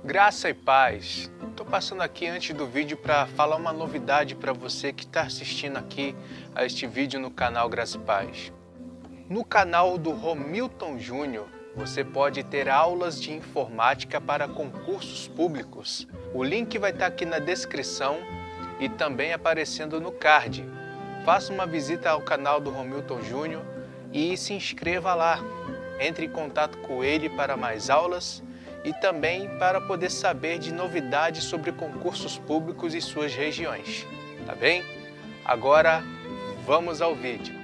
Graça e paz. Estou passando aqui antes do vídeo para falar uma novidade para você que está assistindo aqui a este vídeo no canal Graça e Paz. No canal do Romilton Júnior, você pode ter aulas de informática para concursos públicos. O link vai estar aqui na descrição e também aparecendo no card. Faça uma visita ao canal do Romilton Júnior e se inscreva lá. Entre em contato com ele para mais aulas e também para poder saber de novidades sobre concursos públicos e suas regiões. Tá bem? Agora vamos ao vídeo.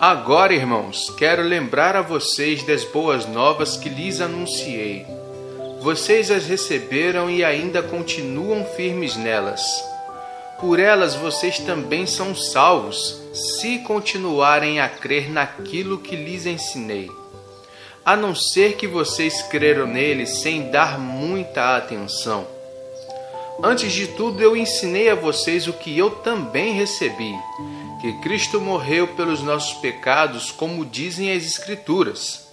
Agora, irmãos, quero lembrar a vocês das boas novas que lhes anunciei. Vocês as receberam e ainda continuam firmes nelas. Por elas vocês também são salvos, se continuarem a crer naquilo que lhes ensinei. A não ser que vocês creram nele sem dar muita atenção. Antes de tudo, eu ensinei a vocês o que eu também recebi, que Cristo morreu pelos nossos pecados, como dizem as Escrituras.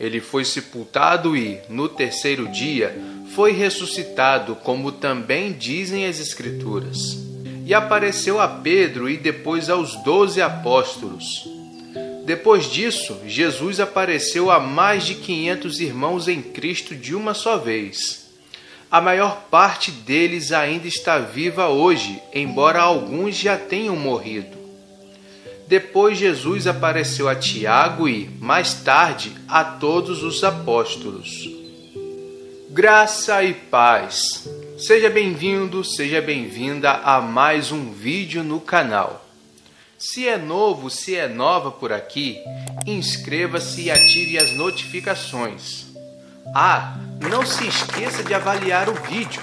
Ele foi sepultado e, no terceiro dia, foi ressuscitado, como também dizem as Escrituras. E apareceu a Pedro e depois aos 12 apóstolos. Depois disso, Jesus apareceu a mais de 500 irmãos em Cristo de uma só vez. A maior parte deles ainda está viva hoje, embora alguns já tenham morrido. Depois Jesus apareceu a Tiago e, mais tarde, a todos os apóstolos. Graça e paz. Seja bem-vindo, seja bem-vinda a mais um vídeo no canal. Se é novo, se é nova por aqui, inscreva-se e ative as notificações. Não se esqueça de avaliar o vídeo.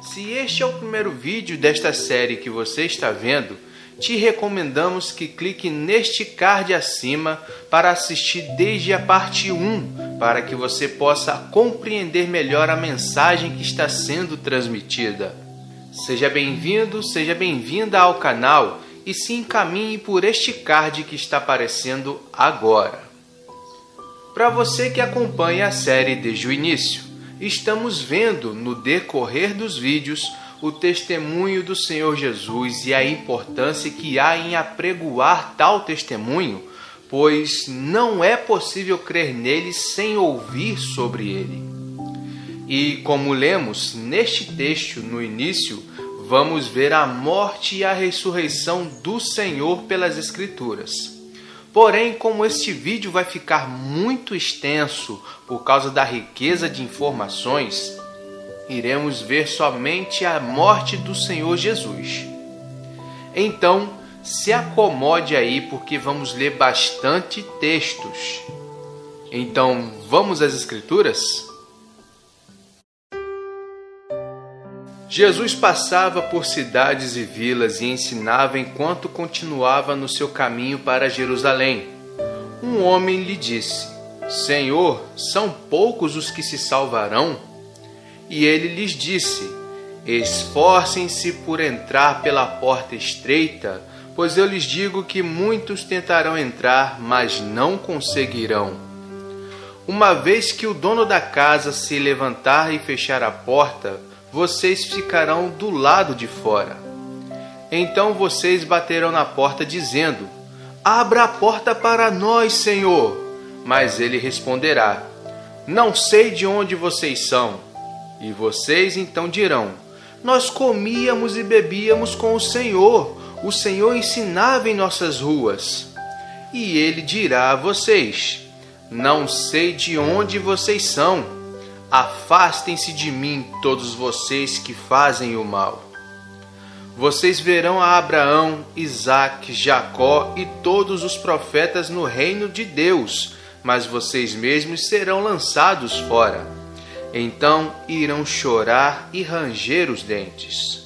Se este é o primeiro vídeo desta série que você está vendo, te recomendamos que clique neste card acima para assistir desde a parte 1, para que você possa compreender melhor a mensagem que está sendo transmitida. Seja bem-vindo, seja bem-vinda ao canal e se encaminhe por este card que está aparecendo agora. Para você que acompanha a série desde o início, estamos vendo no decorrer dos vídeos o testemunho do Senhor Jesus e a importância que há em apregoar tal testemunho, pois não é possível crer nele sem ouvir sobre ele. E como lemos neste texto no início, vamos ver a morte e a ressurreição do Senhor pelas Escrituras. Porém, como este vídeo vai ficar muito extenso por causa da riqueza de informações, iremos ver somente a morte do Senhor Jesus. Então, se acomode aí porque vamos ler bastante textos. Então, vamos às Escrituras? Jesus passava por cidades e vilas e ensinava enquanto continuava no seu caminho para Jerusalém. Um homem lhe disse: Senhor, são poucos os que se salvarão? E ele lhes disse: Esforcem-se por entrar pela porta estreita, pois eu lhes digo que muitos tentarão entrar, mas não conseguirão. Uma vez que o dono da casa se levantar e fechar a porta, vocês ficarão do lado de fora. Então vocês baterão na porta dizendo: Abra a porta para nós, Senhor. Mas ele responderá: Não sei de onde vocês são. E vocês então dirão: Nós comíamos e bebíamos com o Senhor ensinava em nossas ruas. E ele dirá a vocês: Não sei de onde vocês são. Afastem-se de mim, todos vocês que fazem o mal. Vocês verão a Abraão, Isaque, Jacó e todos os profetas no reino de Deus, mas vocês mesmos serão lançados fora. Então irão chorar e ranger os dentes.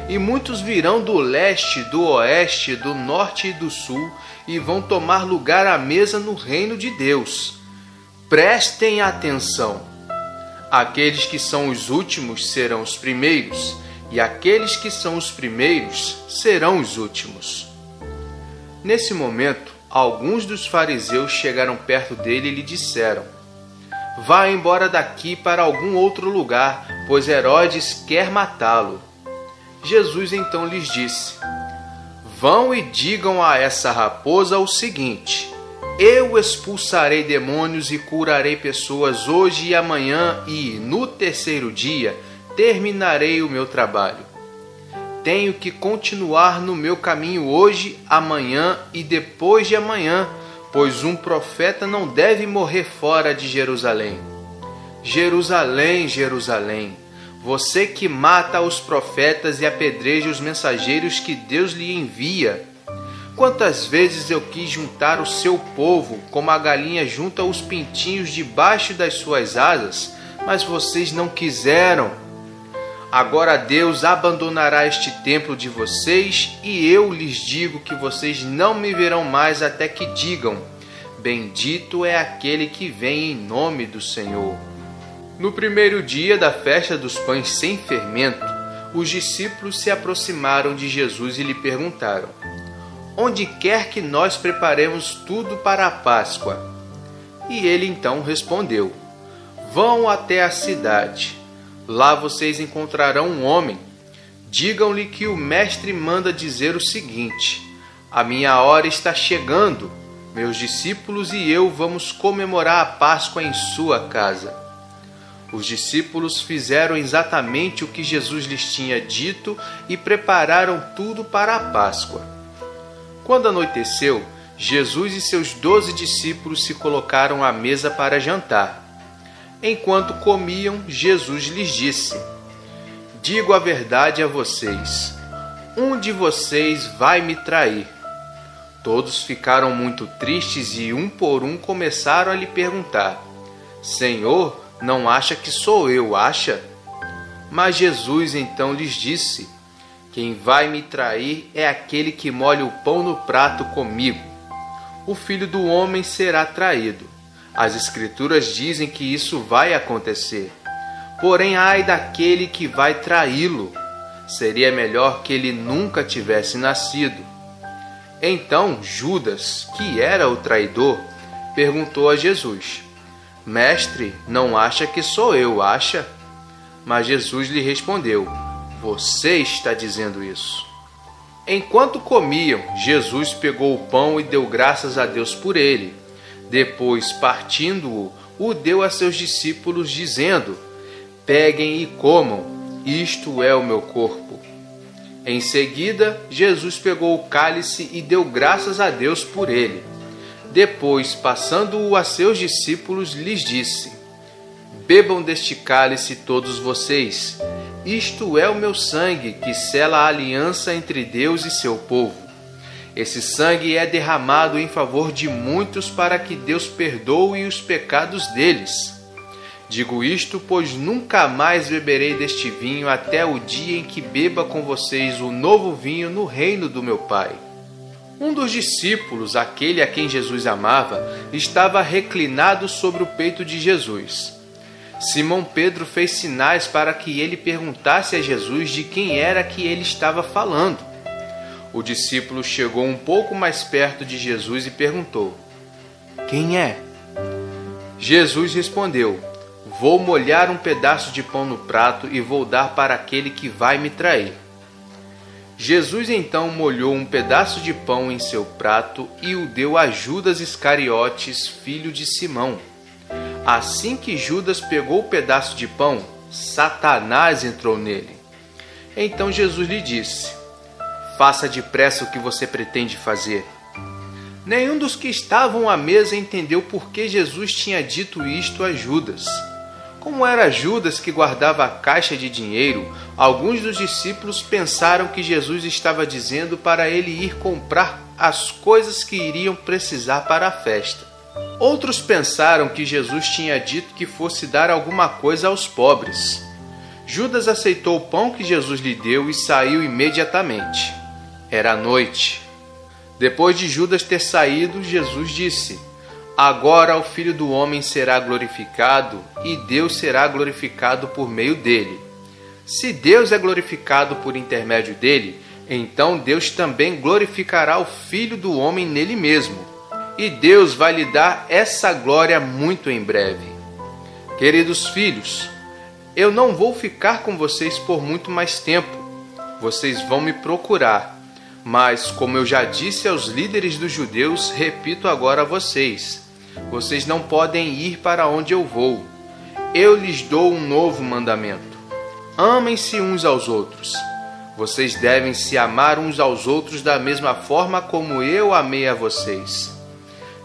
E muitos virão do leste, do oeste, do norte e do sul, e vão tomar lugar à mesa no reino de Deus. Prestem atenção. Aqueles que são os últimos serão os primeiros, e aqueles que são os primeiros serão os últimos. Nesse momento, alguns dos fariseus chegaram perto dele e lhe disseram: vá embora daqui para algum outro lugar, pois Herodes quer matá-lo. Jesus então lhes disse: vão e digam a essa raposa o seguinte: eu expulsarei demônios e curarei pessoas hoje e amanhã, e no terceiro dia terminarei o meu trabalho. Tenho que continuar no meu caminho hoje, amanhã e depois de amanhã, pois um profeta não deve morrer fora de Jerusalém. Jerusalém, Jerusalém, você que mata os profetas e apedreja os mensageiros que Deus lhe envia. Quantas vezes eu quis juntar o seu povo, como a galinha junta os pintinhos debaixo das suas asas, mas vocês não quiseram. Agora Deus abandonará este templo de vocês, e eu lhes digo que vocês não me verão mais até que digam: bendito é aquele que vem em nome do Senhor. No primeiro dia da festa dos pães sem fermento, os discípulos se aproximaram de Jesus e lhe perguntaram: onde quer que nós preparemos tudo para a Páscoa? E ele então respondeu: vão até a cidade. Lá vocês encontrarão um homem. Digam-lhe que o mestre manda dizer o seguinte: a minha hora está chegando. Meus discípulos e eu vamos comemorar a Páscoa em sua casa. Os discípulos fizeram exatamente o que Jesus lhes tinha dito e prepararam tudo para a Páscoa. Quando anoiteceu, Jesus e seus 12 discípulos se colocaram à mesa para jantar. Enquanto comiam, Jesus lhes disse: digo a verdade a vocês, um de vocês vai me trair. Todos ficaram muito tristes e um por um começaram a lhe perguntar: Senhor, não acha que sou eu, acha? Mas Jesus então lhes disse: quem vai me trair é aquele que molha o pão no prato comigo. O Filho do Homem será traído. As Escrituras dizem que isso vai acontecer. Porém, ai daquele que vai traí-lo. Seria melhor que ele nunca tivesse nascido. Então Judas, que era o traidor, perguntou a Jesus: Mestre, não acha que sou eu, acha? Mas Jesus lhe respondeu: Você está dizendo isso. Enquanto comiam, Jesus pegou o pão e deu graças a Deus por ele. Depois, partindo-o, o deu a seus discípulos, dizendo: Peguem e comam, isto é o meu corpo. Em seguida, Jesus pegou o cálice e deu graças a Deus por ele. Depois, passando-o a seus discípulos, lhes disse: Bebam deste cálice todos vocês. Isto é o meu sangue, que sela a aliança entre Deus e seu povo. Esse sangue é derramado em favor de muitos para que Deus perdoe os pecados deles. Digo isto, pois nunca mais beberei deste vinho até o dia em que beba com vocês o novo vinho no reino do meu Pai. Um dos discípulos, aquele a quem Jesus amava, estava reclinado sobre o peito de Jesus. Simão Pedro fez sinais para que ele perguntasse a Jesus de quem era que ele estava falando. O discípulo chegou um pouco mais perto de Jesus e perguntou: Quem é? Jesus respondeu: Vou molhar um pedaço de pão no prato e vou dar para aquele que vai me trair. Jesus então molhou um pedaço de pão em seu prato e o deu a Judas Iscariotes, filho de Simão. Assim que Judas pegou o pedaço de pão, Satanás entrou nele. Então Jesus lhe disse: Faça depressa o que você pretende fazer. Nenhum dos que estavam à mesa entendeu por que Jesus tinha dito isto a Judas. Como era Judas que guardava a caixa de dinheiro, alguns dos discípulos pensaram que Jesus estava dizendo para ele ir comprar as coisas que iriam precisar para a festa. Outros pensaram que Jesus tinha dito que fosse dar alguma coisa aos pobres. Judas aceitou o pão que Jesus lhe deu e saiu imediatamente. Era noite. Depois de Judas ter saído, Jesus disse: agora o Filho do Homem será glorificado e Deus será glorificado por meio dele. Se Deus é glorificado por intermédio dele, então Deus também glorificará o Filho do Homem nele mesmo. E Deus vai lhe dar essa glória muito em breve. Queridos filhos, eu não vou ficar com vocês por muito mais tempo. Vocês vão me procurar. Mas, como eu já disse aos líderes dos judeus, repito agora a vocês: vocês não podem ir para onde eu vou. Eu lhes dou um novo mandamento: amem-se uns aos outros. Vocês devem se amar uns aos outros da mesma forma como eu amei a vocês.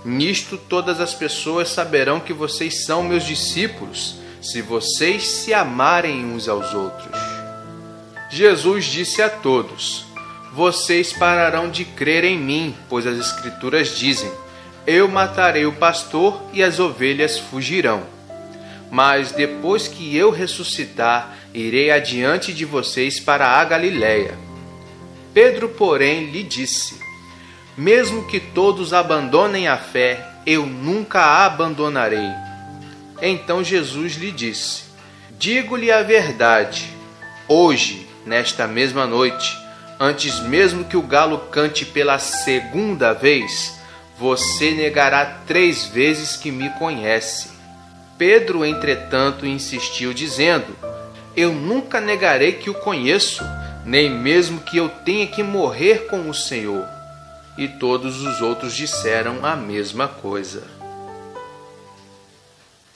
Nisto todas as pessoas saberão que vocês são meus discípulos, se vocês se amarem uns aos outros. Jesus disse a todos: vocês pararão de crer em mim, pois as Escrituras dizem: eu matarei o pastor e as ovelhas fugirão. Mas depois que eu ressuscitar, irei adiante de vocês para a Galiléia. Pedro, porém, lhe disse: mesmo que todos abandonem a fé, eu nunca a abandonarei. Então Jesus lhe disse: digo-lhe a verdade, hoje, nesta mesma noite, antes mesmo que o galo cante pela segunda vez, você negará 3 vezes que me conhece. Pedro, entretanto, insistiu, dizendo: eu nunca negarei que o conheço, nem mesmo que eu tenha que morrer com o Senhor. E todos os outros disseram a mesma coisa.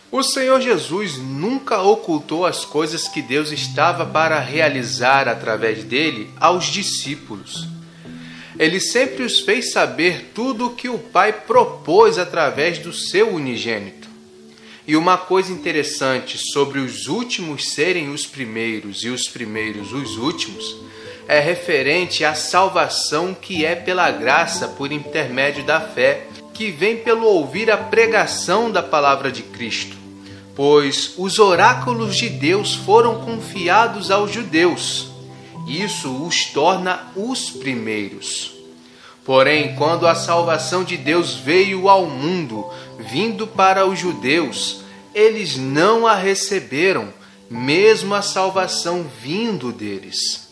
O Senhor Jesus nunca ocultou as coisas que Deus estava para realizar através dele aos discípulos. Ele sempre os fez saber tudo o que o Pai propôs através do seu unigênito. E uma coisa interessante sobre os últimos serem os primeiros e os primeiros os últimos é referente à salvação que é pela graça por intermédio da fé, que vem pelo ouvir a pregação da palavra de Cristo. Pois os oráculos de Deus foram confiados aos judeus. Isso os torna os primeiros. Porém, quando a salvação de Deus veio ao mundo, vindo para os judeus, eles não a receberam, mesmo a salvação vindo deles.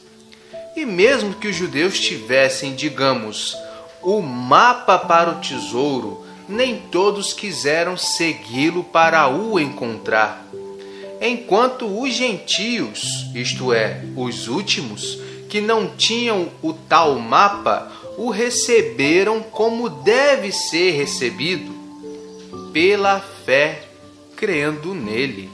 E mesmo que os judeus tivessem, digamos, o mapa para o tesouro, nem todos quiseram segui-lo para o encontrar. Enquanto os gentios, isto é, os últimos, que não tinham o tal mapa, o receberam como deve ser recebido, pela fé, crendo nele.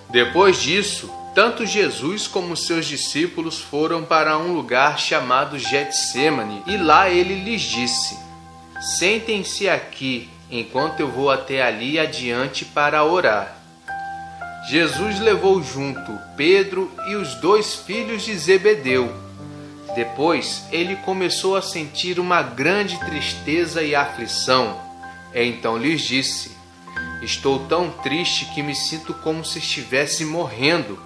Depois disso, tanto Jesus como seus discípulos foram para um lugar chamado Getsêmani, e lá ele lhes disse: sentem-se aqui, enquanto eu vou até ali adiante para orar. Jesus levou junto Pedro e os 2 filhos de Zebedeu. Depois ele começou a sentir uma grande tristeza e aflição. Então lhes disse: estou tão triste que me sinto como se estivesse morrendo.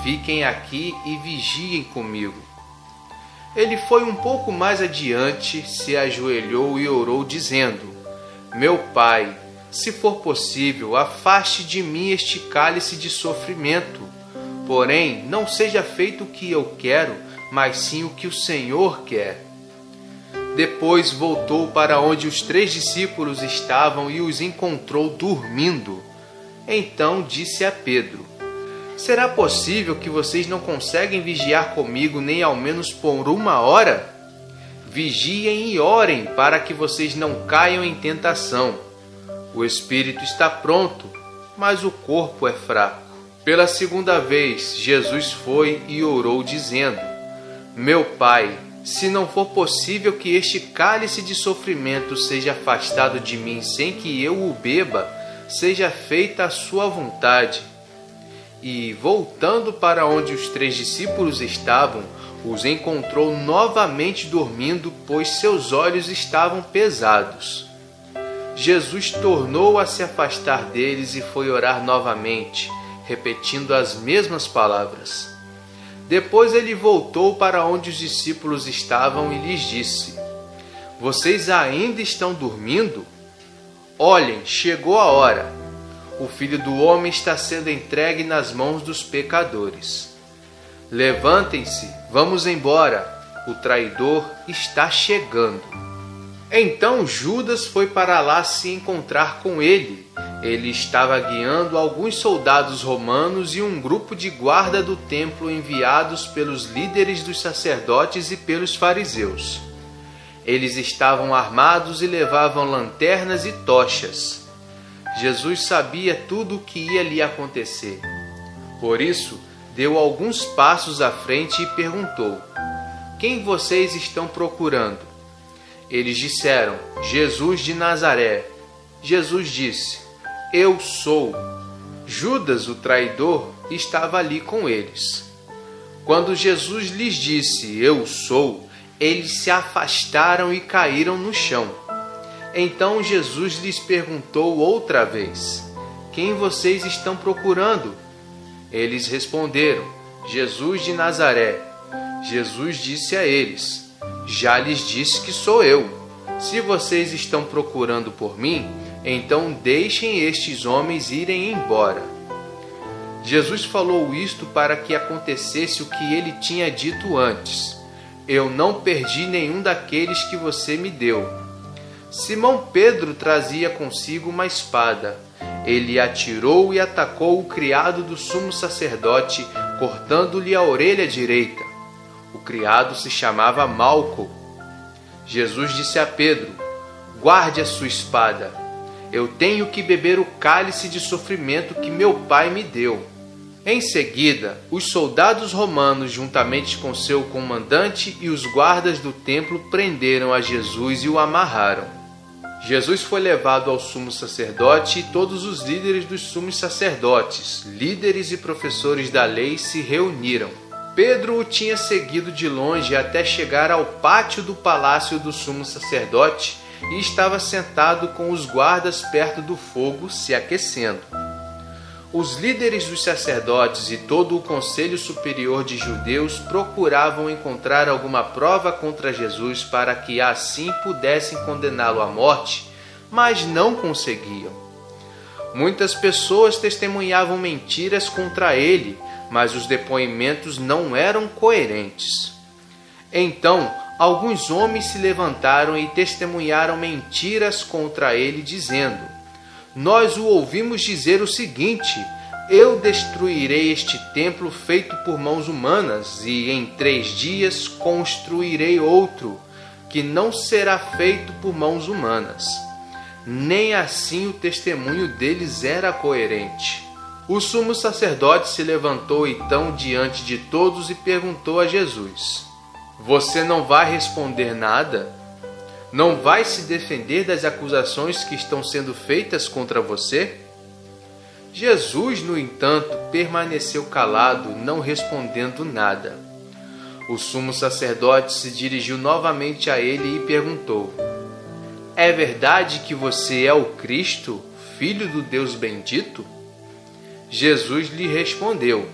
Fiquem aqui e vigiem comigo. Ele foi um pouco mais adiante, se ajoelhou e orou, dizendo: meu Pai, se for possível, afaste de mim este cálice de sofrimento. Porém, não seja feito o que eu quero, mas sim o que o Senhor quer. Depois voltou para onde os 3 discípulos estavam e os encontrou dormindo. Então disse a Pedro: será possível que vocês não conseguem vigiar comigo nem ao menos por 1 hora? Vigiem e orem para que vocês não caiam em tentação. O espírito está pronto, mas o corpo é fraco. Pela segunda vez, Jesus foi e orou, dizendo: meu Pai, se não for possível que este cálice de sofrimento seja afastado de mim sem que eu o beba, seja feita a sua vontade. E, voltando para onde os 3 discípulos estavam, os encontrou novamente dormindo, pois seus olhos estavam pesados. Jesus tornou a se afastar deles e foi orar novamente, repetindo as mesmas palavras. Depois ele voltou para onde os discípulos estavam e lhes disse: Vocês ainda estão dormindo? Olhem, chegou a hora. O Filho do Homem está sendo entregue nas mãos dos pecadores. Levantem-se, vamos embora. O traidor está chegando. Então Judas foi para lá se encontrar com ele. Ele estava guiando alguns soldados romanos e um grupo de guarda do templo enviados pelos líderes dos sacerdotes e pelos fariseus. Eles estavam armados e levavam lanternas e tochas. Jesus sabia tudo o que ia lhe acontecer. Por isso, deu alguns passos à frente e perguntou: Quem vocês estão procurando? Eles disseram: Jesus de Nazaré. Jesus disse: Eu sou. Judas, o traidor, estava ali com eles. Quando Jesus lhes disse: Eu sou, eles se afastaram e caíram no chão. Então Jesus lhes perguntou outra vez: Quem vocês estão procurando? Eles responderam: Jesus de Nazaré. Jesus disse a eles: Já lhes disse que sou eu. Se vocês estão procurando por mim, então deixem estes homens irem embora. Jesus falou isto para que acontecesse o que ele tinha dito antes: Eu não perdi nenhum daqueles que você me deu. Simão Pedro trazia consigo uma espada. Ele atirou e atacou o criado do sumo sacerdote, cortando-lhe a orelha direita. O criado se chamava Malco. Jesus disse a Pedro: Guarde a sua espada. Eu tenho que beber o cálice de sofrimento que meu Pai me deu. Em seguida, os soldados romanos, juntamente com seu comandante e os guardas do templo, prenderam a Jesus e o amarraram. Jesus foi levado ao sumo sacerdote e todos os líderes dos sumos sacerdotes, líderes e professores da lei, se reuniram. Pedro o tinha seguido de longe até chegar ao pátio do palácio do sumo sacerdote e estava sentado com os guardas perto do fogo, se aquecendo. Os líderes dos sacerdotes e todo o conselho superior de judeus procuravam encontrar alguma prova contra Jesus para que assim pudessem condená-lo à morte, mas não conseguiam. Muitas pessoas testemunhavam mentiras contra ele, mas os depoimentos não eram coerentes. Então, alguns homens se levantaram e testemunharam mentiras contra ele, dizendo: Nós o ouvimos dizer o seguinte: Eu destruirei este templo feito por mãos humanas, e em 3 dias construirei outro, que não será feito por mãos humanas. Nem assim o testemunho deles era coerente. O sumo sacerdote se levantou então diante de todos e perguntou a Jesus: Você não vai responder nada? Não vai se defender das acusações que estão sendo feitas contra você? Jesus, no entanto, permaneceu calado, não respondendo nada. O sumo sacerdote se dirigiu novamente a ele e perguntou: É verdade que você é o Cristo, Filho do Deus bendito? Jesus lhe respondeu: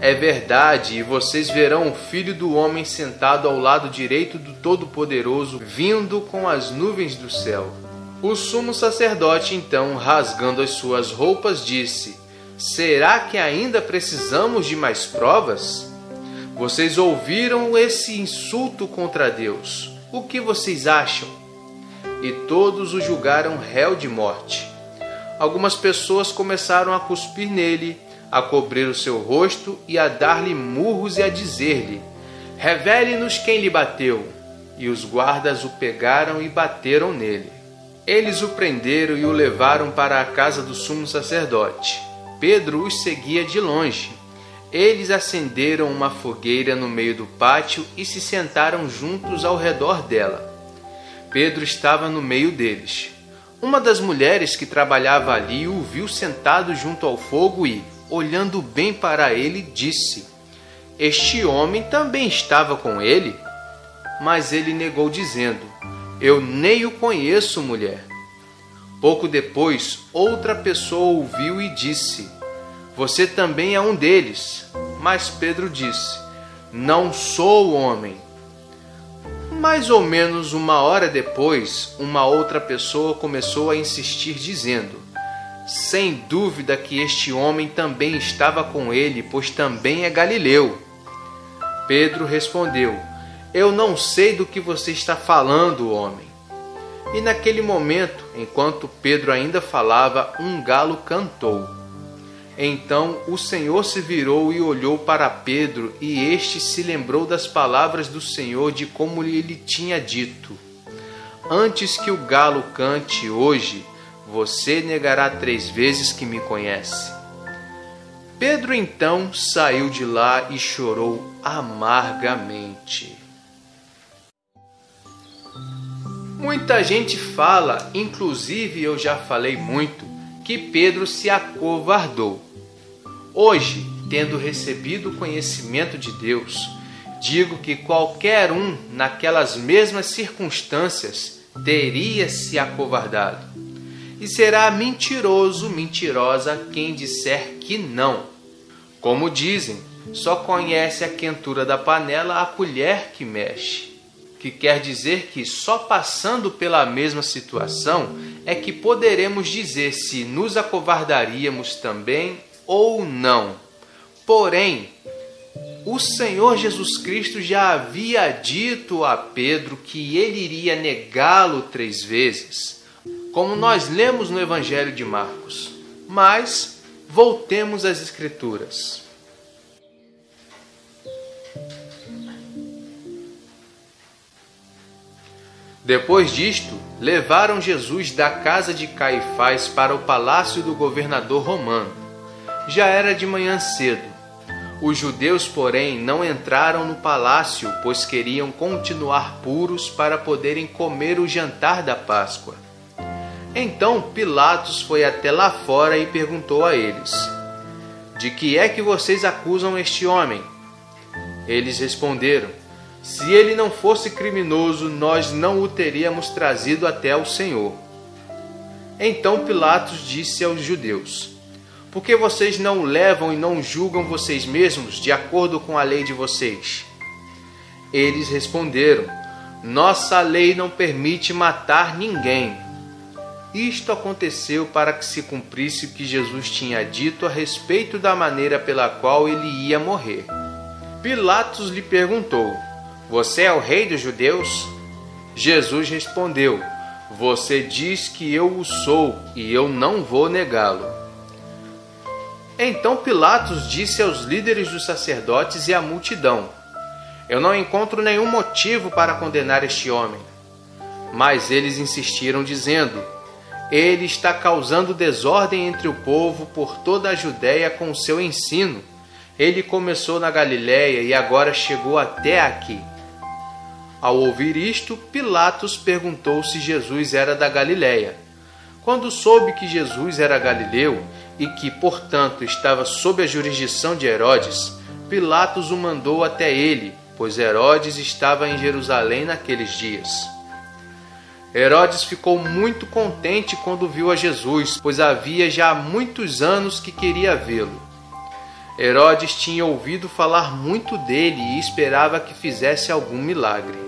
É verdade, e vocês verão o Filho do Homem sentado ao lado direito do Todo-Poderoso, vindo com as nuvens do céu. O sumo sacerdote, então, rasgando as suas roupas, disse: Será que ainda precisamos de mais provas? Vocês ouviram esse insulto contra Deus. O que vocês acham? E todos o julgaram réu de morte. Algumas pessoas começaram a cuspir nele, a cobrir o seu rosto e a dar-lhe murros e a dizer-lhe: Revele-nos quem lhe bateu. E os guardas o pegaram e bateram nele. Eles o prenderam e o levaram para a casa do sumo sacerdote. Pedro os seguia de longe. Eles acenderam uma fogueira no meio do pátio e se sentaram juntos ao redor dela. Pedro estava no meio deles. Uma das mulheres que trabalhava ali o viu sentado junto ao fogo e, olhando bem para ele, disse: Este homem também estava com ele? Mas ele negou, dizendo: Eu nem o conheço, mulher. Pouco depois, outra pessoa ouviu e disse: Você também é um deles. Mas Pedro disse: Não sou homem. Mais ou menos 1 hora depois, uma outra pessoa começou a insistir, dizendo: Sem dúvida que este homem também estava com ele, pois também é galileu. Pedro respondeu: Eu não sei do que você está falando, homem. E naquele momento, enquanto Pedro ainda falava, um galo cantou. Então o Senhor se virou e olhou para Pedro, e este se lembrou das palavras do Senhor, de como ele tinha dito: Antes que o galo cante hoje, você negará 3 vezes que me conhece. Pedro então saiu de lá e chorou amargamente. Muita gente fala, inclusive eu já falei muito, que Pedro se acovardou. Hoje, tendo recebido o conhecimento de Deus, digo que qualquer um, naquelas mesmas circunstâncias, teria se acovardado. E será mentiroso, mentirosa quem disser que não. Como dizem, só conhece a quentura da panela a colher que mexe. Que quer dizer que só passando pela mesma situação é que poderemos dizer se nos acovardaríamos também ou não. Porém, o Senhor Jesus Cristo já havia dito a Pedro que ele iria negá-lo 3 vezes, como nós lemos no Evangelho de Marcos. Mas voltemos às Escrituras. Depois disto, levaram Jesus da casa de Caifás para o palácio do governador romano. Já era de manhã cedo. Os judeus, porém, não entraram no palácio, pois queriam continuar puros para poderem comer o jantar da Páscoa. Então Pilatos foi até lá fora e perguntou a eles: De que é que vocês acusam este homem? Eles responderam: Se ele não fosse criminoso, nós não o teríamos trazido até ao Senhor. Então Pilatos disse aos judeus: Por que vocês não o levam e não julgam vocês mesmos de acordo com a lei de vocês? Eles responderam: Nossa lei não permite matar ninguém. Isto aconteceu para que se cumprisse o que Jesus tinha dito a respeito da maneira pela qual ele ia morrer. Pilatos lhe perguntou: Você é o rei dos judeus? Jesus respondeu: Você diz que eu o sou, e eu não vou negá-lo. Então Pilatos disse aos líderes dos sacerdotes e à multidão: Eu não encontro nenhum motivo para condenar este homem. Mas eles insistiram, dizendo: Ele está causando desordem entre o povo por toda a Judéia com o seu ensino. Ele começou na Galiléia e agora chegou até aqui. Ao ouvir isto, Pilatos perguntou se Jesus era da Galiléia. Quando soube que Jesus era galileu e que, portanto, estava sob a jurisdição de Herodes, Pilatos o mandou até ele, pois Herodes estava em Jerusalém naqueles dias. Herodes ficou muito contente quando viu a Jesus, pois havia já muitos anos que queria vê-lo. Herodes tinha ouvido falar muito dele e esperava que fizesse algum milagre.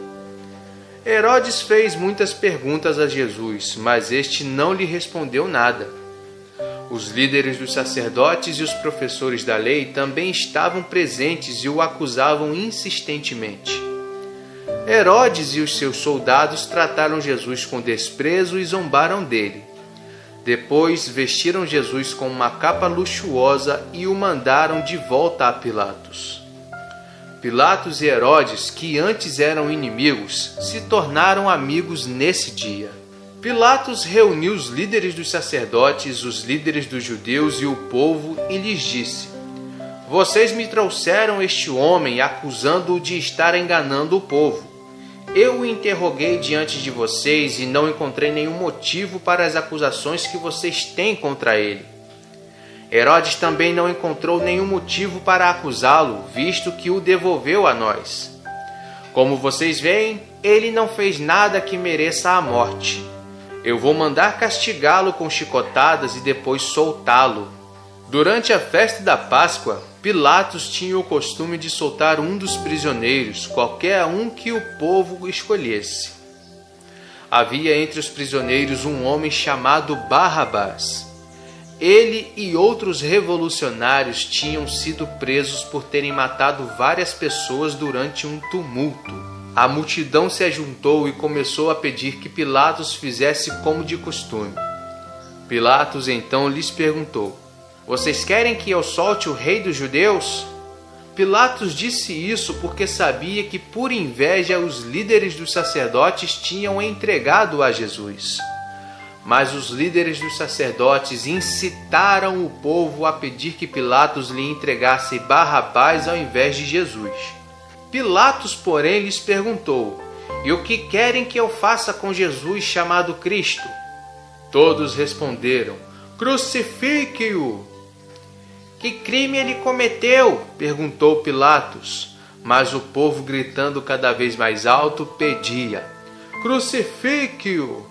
Herodes fez muitas perguntas a Jesus, mas este não lhe respondeu nada. Os líderes dos sacerdotes e os professores da lei também estavam presentes e o acusavam insistentemente. Herodes e os seus soldados trataram Jesus com desprezo e zombaram dele. Depois vestiram Jesus com uma capa luxuosa e o mandaram de volta a Pilatos. Pilatos e Herodes, que antes eram inimigos, se tornaram amigos nesse dia. Pilatos reuniu os líderes dos sacerdotes, os líderes dos judeus e o povo e lhes disse: Vocês me trouxeram este homem acusando-o de estar enganando o povo. Eu o interroguei diante de vocês e não encontrei nenhum motivo para as acusações que vocês têm contra ele. Herodes também não encontrou nenhum motivo para acusá-lo, visto que o devolveu a nós. Como vocês veem, ele não fez nada que mereça a morte. Eu vou mandar castigá-lo com chicotadas e depois soltá-lo. Durante a festa da Páscoa, Pilatos tinha o costume de soltar um dos prisioneiros, qualquer um que o povo escolhesse. Havia entre os prisioneiros um homem chamado Barrabás. Ele e outros revolucionários tinham sido presos por terem matado várias pessoas durante um tumulto. A multidão se ajuntou e começou a pedir que Pilatos fizesse como de costume. Pilatos então lhes perguntou: "Vocês querem que eu solte o rei dos judeus?" Pilatos disse isso porque sabia que, por inveja, os líderes dos sacerdotes tinham entregado a Jesus. Mas os líderes dos sacerdotes incitaram o povo a pedir que Pilatos lhe entregasse Barrabás ao invés de Jesus. Pilatos, porém, lhes perguntou: "E o que querem que eu faça com Jesus chamado Cristo?" Todos responderam: "Crucifique-o!" "Que crime ele cometeu?" perguntou Pilatos. Mas o povo, gritando cada vez mais alto, pedia: "Crucifique-o!"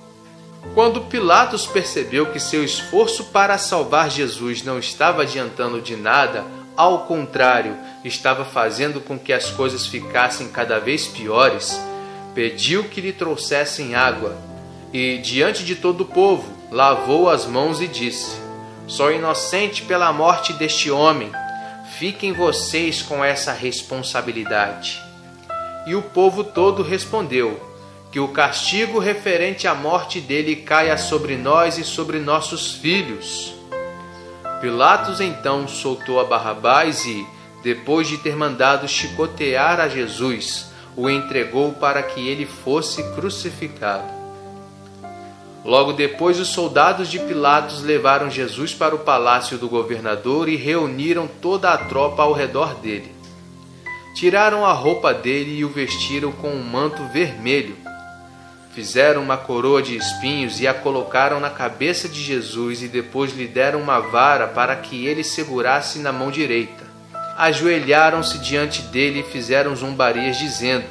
Quando Pilatos percebeu que seu esforço para salvar Jesus não estava adiantando de nada, ao contrário, estava fazendo com que as coisas ficassem cada vez piores, pediu que lhe trouxessem água e, diante de todo o povo, lavou as mãos e disse: "Sou inocente pela morte deste homem. Fiquem vocês com essa responsabilidade." E o povo todo respondeu: "Que o castigo referente à morte dele caia sobre nós e sobre nossos filhos." Pilatos então soltou a Barrabás e, depois de ter mandado chicotear a Jesus, o entregou para que ele fosse crucificado. Logo depois, os soldados de Pilatos levaram Jesus para o palácio do governador e reuniram toda a tropa ao redor dele. Tiraram a roupa dele e o vestiram com um manto vermelho. Fizeram uma coroa de espinhos e a colocaram na cabeça de Jesus e depois lhe deram uma vara para que ele segurasse na mão direita. Ajoelharam-se diante dele e fizeram zombarias dizendo: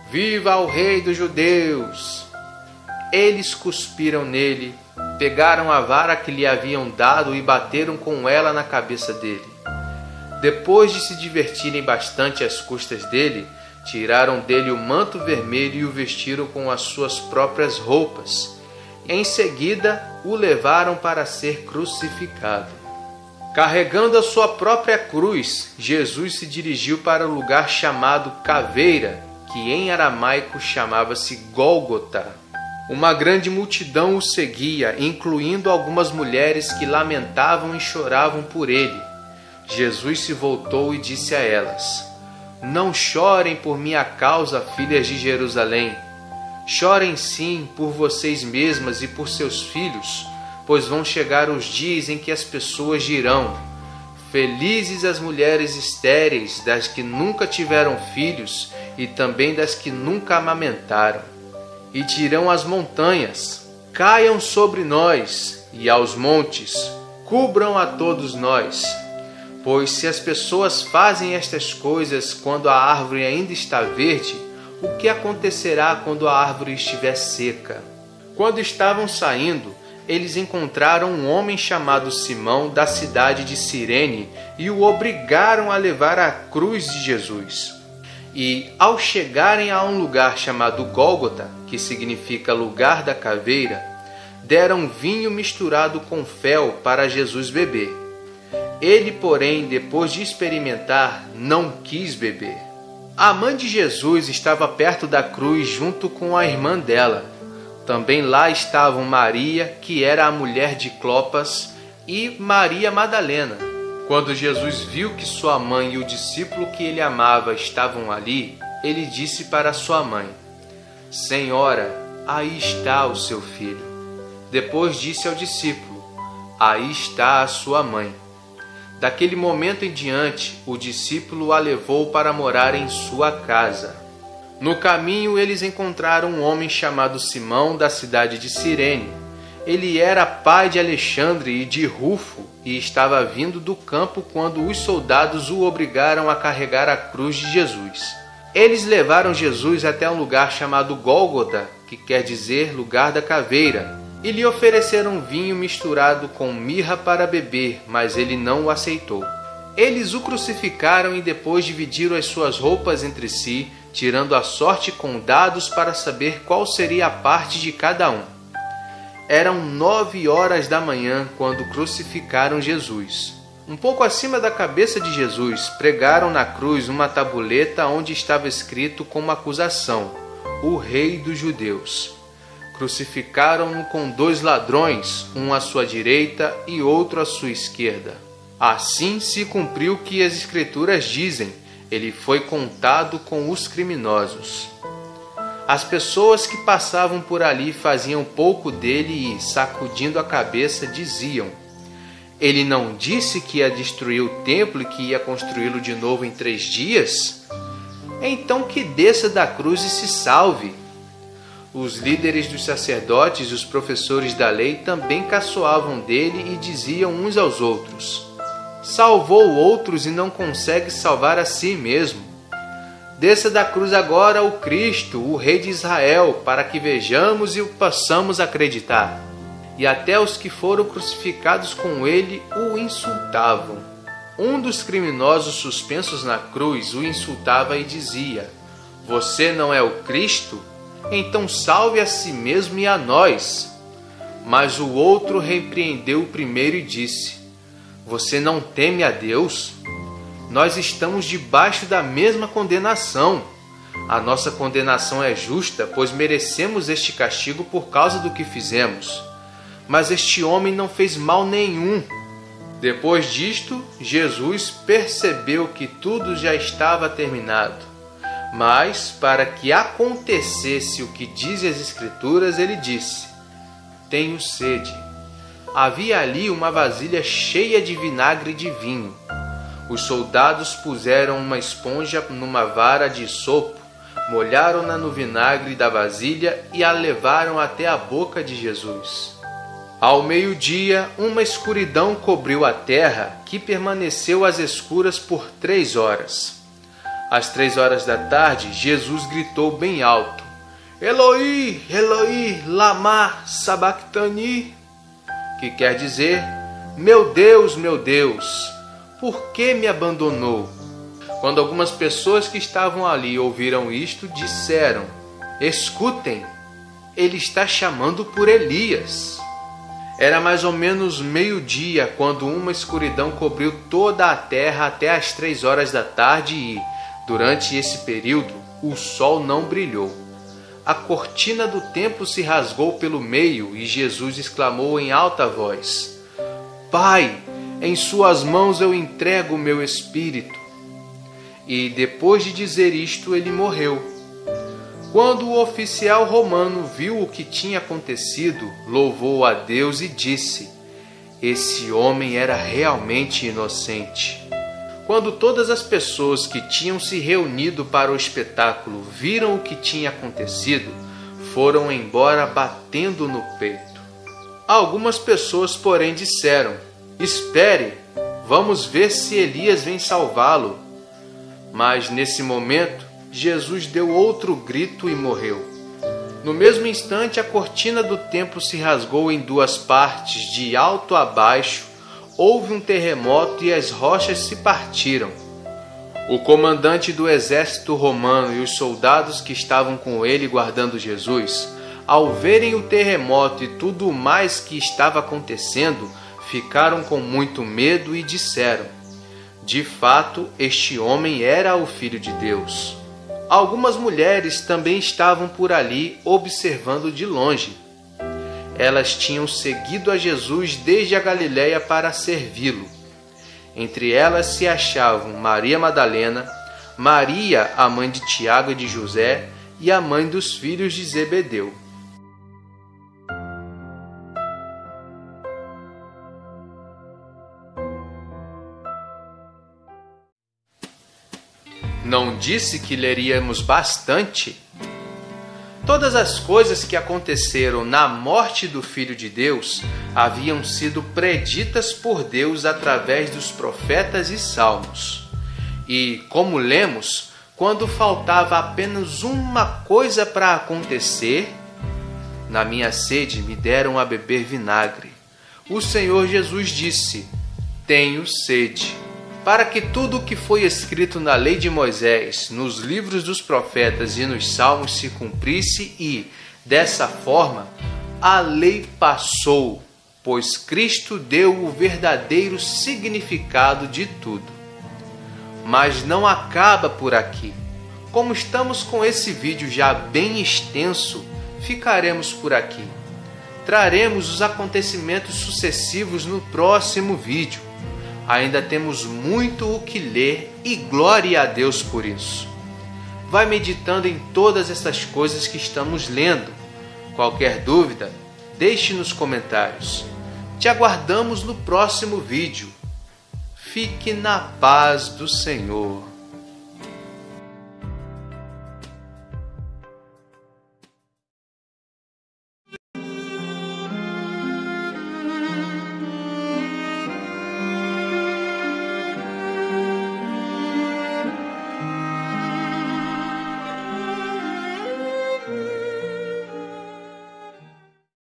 "Viva o Rei dos Judeus!" Eles cuspiram nele, pegaram a vara que lhe haviam dado e bateram com ela na cabeça dele. Depois de se divertirem bastante às custas dele, tiraram dele o manto vermelho e o vestiram com as suas próprias roupas. Em seguida, o levaram para ser crucificado. Carregando a sua própria cruz, Jesus se dirigiu para o lugar chamado Caveira, que em aramaico chamava-se Gólgota. Uma grande multidão o seguia, incluindo algumas mulheres que lamentavam e choravam por ele. Jesus se voltou e disse a elas: "Não chorem por minha causa, filhas de Jerusalém. Chorem sim por vocês mesmas e por seus filhos, pois vão chegar os dias em que as pessoas dirão: felizes as mulheres estéreis, das que nunca tiveram filhos e também das que nunca amamentaram. E dirão às montanhas: caiam sobre nós, e aos montes: cubram a todos nós. Pois se as pessoas fazem estas coisas quando a árvore ainda está verde, o que acontecerá quando a árvore estiver seca?" Quando estavam saindo, eles encontraram um homem chamado Simão, da cidade de Cirene, e o obrigaram a levar a cruz de Jesus. E, ao chegarem a um lugar chamado Gólgota, que significa lugar da caveira, deram vinho misturado com fel para Jesus beber. Ele, porém, depois de experimentar, não quis beber. A mãe de Jesus estava perto da cruz junto com a irmã dela. Também lá estavam Maria, que era a mulher de Clopas, e Maria Madalena. Quando Jesus viu que sua mãe e o discípulo que ele amava estavam ali, ele disse para sua mãe: "Senhora, aí está o seu filho." Depois disse ao discípulo: "Aí está a sua mãe." Daquele momento em diante, o discípulo a levou para morar em sua casa. No caminho, eles encontraram um homem chamado Simão, da cidade de Cirene. Ele era pai de Alexandre e de Rufo e estava vindo do campo quando os soldados o obrigaram a carregar a cruz de Jesus. Eles levaram Jesus até um lugar chamado Gólgota, que quer dizer lugar da caveira, e lhe ofereceram vinho misturado com mirra para beber, mas ele não o aceitou. Eles o crucificaram e depois dividiram as suas roupas entre si, tirando a sorte com dados para saber qual seria a parte de cada um. Eram 9 horas da manhã quando crucificaram Jesus. Um pouco acima da cabeça de Jesus, pregaram na cruz uma tabuleta onde estava escrito como acusação: o Rei dos Judeus. Crucificaram-no com 2 ladrões, um à sua direita e outro à sua esquerda. Assim se cumpriu o que as Escrituras dizem: ele foi contado com os criminosos. As pessoas que passavam por ali faziam pouco dele e, sacudindo a cabeça, diziam: ele não disse que ia destruir o templo e que ia construí-lo de novo em 3 dias? Então que desça da cruz e se salve. Os líderes dos sacerdotes e os professores da lei também caçoavam dele e diziam uns aos outros: salvou outros e não consegue salvar a si mesmo. Desça da cruz agora o Cristo, o Rei de Israel, para que vejamos e o possamos acreditar. E até os que foram crucificados com ele o insultavam. Um dos criminosos suspensos na cruz o insultava e dizia: você não é o Cristo? Então salve a si mesmo e a nós. Mas o outro repreendeu o primeiro e disse: você não teme a Deus? Nós estamos debaixo da mesma condenação. A nossa condenação é justa, pois merecemos este castigo por causa do que fizemos. Mas este homem não fez mal nenhum. Depois disto, Jesus percebeu que tudo já estava terminado. Mas, para que acontecesse o que dizem as Escrituras, ele disse: tenho sede. Havia ali uma vasilha cheia de vinagre de vinho. Os soldados puseram uma esponja numa vara de sopo, molharam-na no vinagre da vasilha e a levaram até a boca de Jesus. Ao meio-dia, uma escuridão cobriu a terra, que permaneceu às escuras por 3 horas. Às 3 horas da tarde, Jesus gritou bem alto: Eloi, Eloi, lama sabachthani, que quer dizer: meu Deus, por que me abandonou? Quando algumas pessoas que estavam ali ouviram isto, disseram: escutem, ele está chamando por Elias. Era mais ou menos meio-dia quando uma escuridão cobriu toda a terra até às 3 horas da tarde e, durante esse período, o sol não brilhou. A cortina do templo se rasgou pelo meio e Jesus exclamou em alta voz: Pai, em suas mãos eu entrego o meu espírito. E depois de dizer isto, ele morreu. Quando o oficial romano viu o que tinha acontecido, louvou a Deus e disse: esse homem era realmente inocente. Quando todas as pessoas que tinham se reunido para o espetáculo viram o que tinha acontecido, foram embora batendo no peito. Algumas pessoas, porém, disseram: espere, vamos ver se Elias vem salvá-lo. Mas nesse momento, Jesus deu outro grito e morreu. No mesmo instante, a cortina do templo se rasgou em 2 partes, de alto a baixo. Houve um terremoto e as rochas se partiram. O comandante do exército romano e os soldados que estavam com ele guardando Jesus, ao verem o terremoto e tudo o mais que estava acontecendo, ficaram com muito medo e disseram: de fato, este homem era o Filho de Deus. Algumas mulheres também estavam por ali observando de longe. Elas tinham seguido a Jesus desde a Galiléia para servi-lo. Entre elas se achavam Maria Madalena, Maria, a mãe de Tiago e de José, e a mãe dos filhos de Zebedeu. Não disse que leríamos bastante? Todas as coisas que aconteceram na morte do Filho de Deus haviam sido preditas por Deus através dos profetas e salmos. E, como lemos, quando faltava apenas uma coisa para acontecer, Na minha sede me deram a beber vinagre. O Senhor Jesus disse: tenho sede. Para que tudo o que foi escrito na lei de Moisés, nos livros dos profetas e nos salmos se cumprisse e, dessa forma, a lei passou, pois Cristo deu o verdadeiro significado de tudo. Mas não acaba por aqui. Como estamos com esse vídeo já bem extenso, ficaremos por aqui. Traremos os acontecimentos sucessivos no próximo vídeo. Ainda temos muito o que ler e glória a Deus por isso. Vai meditando em todas essas coisas que estamos lendo. Qualquer dúvida, deixe nos comentários. Te aguardamos no próximo vídeo. Fique na paz do Senhor.